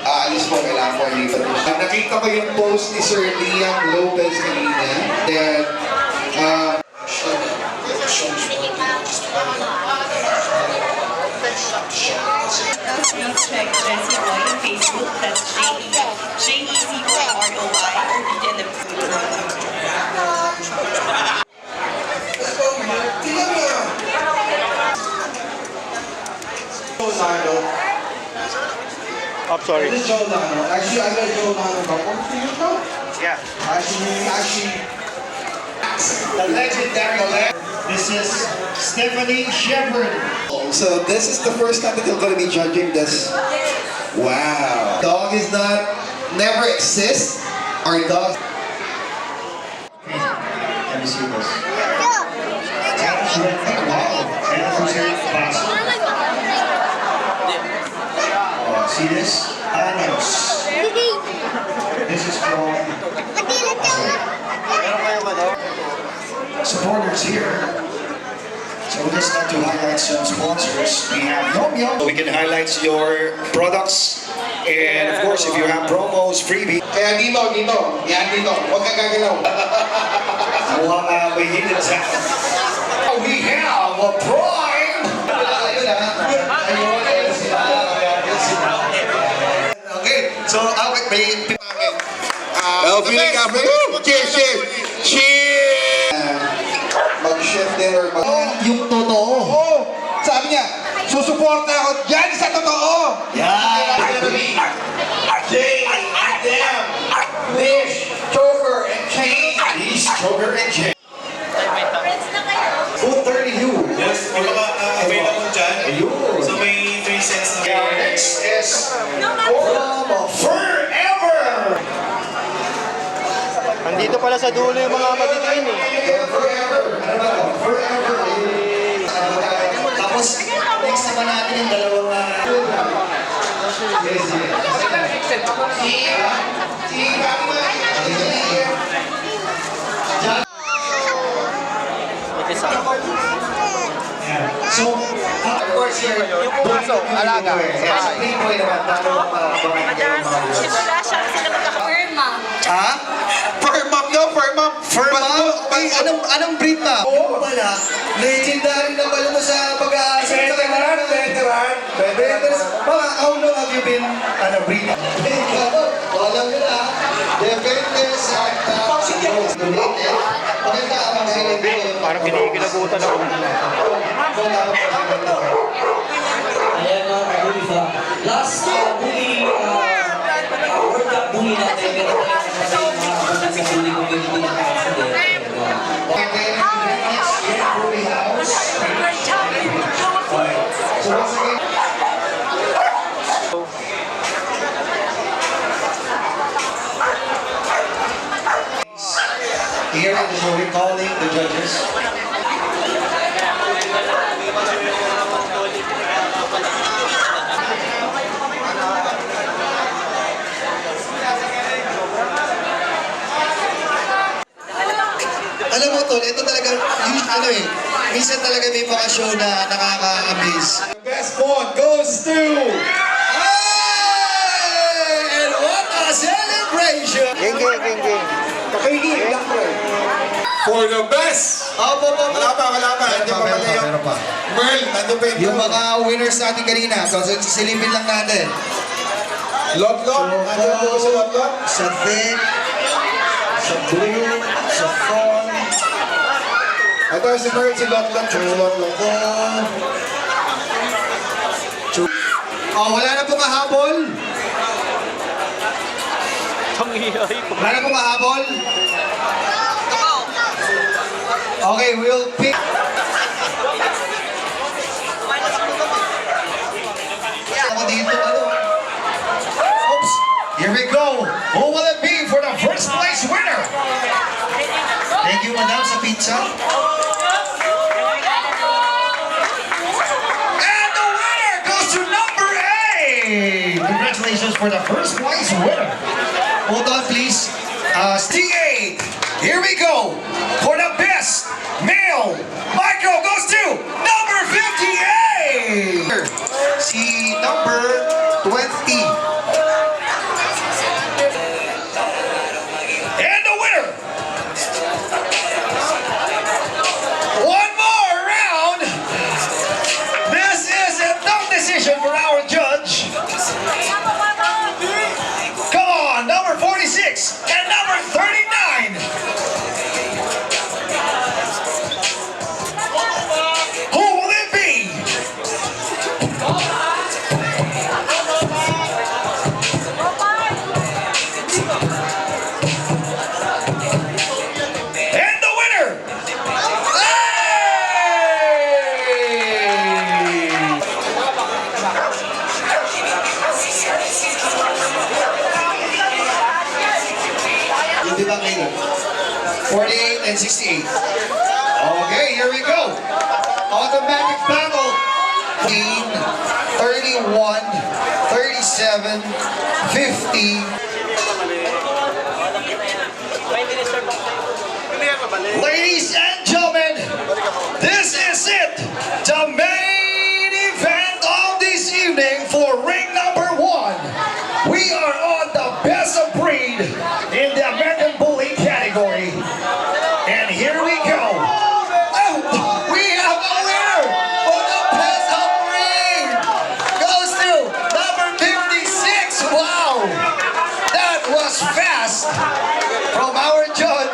Aalis po, kailangan po lipat. Nakita ko yung post ni Sir Liam Lopez kanina. Then, check Jessie Roy on Facebook. That's JECOROY or in the I'm sorry. this is Joe Lano. Actually, I met Joe Lano before for you, bro. Yeah. Actually, the legendary legend. This is Stephanie Shepard. So this is the first time that you're going to be judging this. Wow. Dog is not, never exists. Our dog. Let me see this. Wow. San Jose Basso. Oh, see this? Anos. This is from supporters here. So we'd just like to highlight some sponsors. We have Yum Yum. We can highlight your products. And of course, if you have promos, freebie. Kaya dito. Yan dito. Huwag kang gagalaw. We hit it down. We have a prime. Okay, so may namin. Feeling ka, cheers! Mag-chef din or Yung totoo. Oo! Sabi niya, susuporta ako dyan sa totoo! Yeah. Dish, choker, and chain. He's choker and chain. 232. Yes, may mga available dyan. Ayun. So may 3 cents na Our next is from Forever. Andito pala sa dulo yung mga matitiin eh. Tapos, next naman natin yung dalawang So, of course, yung puso, alaga. Sa Playboy naman, paano makabangan kayo mga viewers? Wala siya sila magkaka-perma. Ha? Per mom daw, per mom. Anong breed na? Oo, wala. Legendary na pala mo sa pag-aasa. Veteran. Veterans. Mga, how long have you been breed? Walang yun ah. Depende sa maganda ang mga silipin. Parang kinikilabutan ako. Ayan mga kabulisa. Last bully, World Cup bully natin. Meron tayong mga sa bully kung hindi nakakasalit. Here it is recalling the judges. Alam mo tol, ito talaga, minsan talaga may mga show na nakaka-amaze. The best one goes to... Hey! And what a celebration! Ging. For the best! Wala pa. Hindi pa pala yung... Merl, nandun pa Yung mga winners natin kanina, so silipin lang natin. Lot. Nandun po sa lot. Sa thick, sa blue, sa fawn, Ito si Merl, si lot. Oh, wala na pong kahabol. Wala na pong kahabol. Okay, we'll pick. Ako dito, Oops. Here we go. Who will it be for the first place winner? Thank you, madam, sa pizza. And the winner goes to number 8. Congratulations for the first place winner. Hold on, please. C8. Here we go. For the best male micro goes to number 58. Si number 20. And the winner. One more round. This is a tough decision for our judge. Come on, number 46 and number 39. Who will it be? And the winner! Hey! Yung di ba ngayon? 48 and 68. Okay, here we go. Automatic battle. 31, 37, 50. Ladies and gentlemen, this is it. The main event of this evening for ring number 1. We are on the best of breed in the American Bully category. And here we go. Oh, we have a winner for the best of breed. Goes to number 56. Wow, that was fast.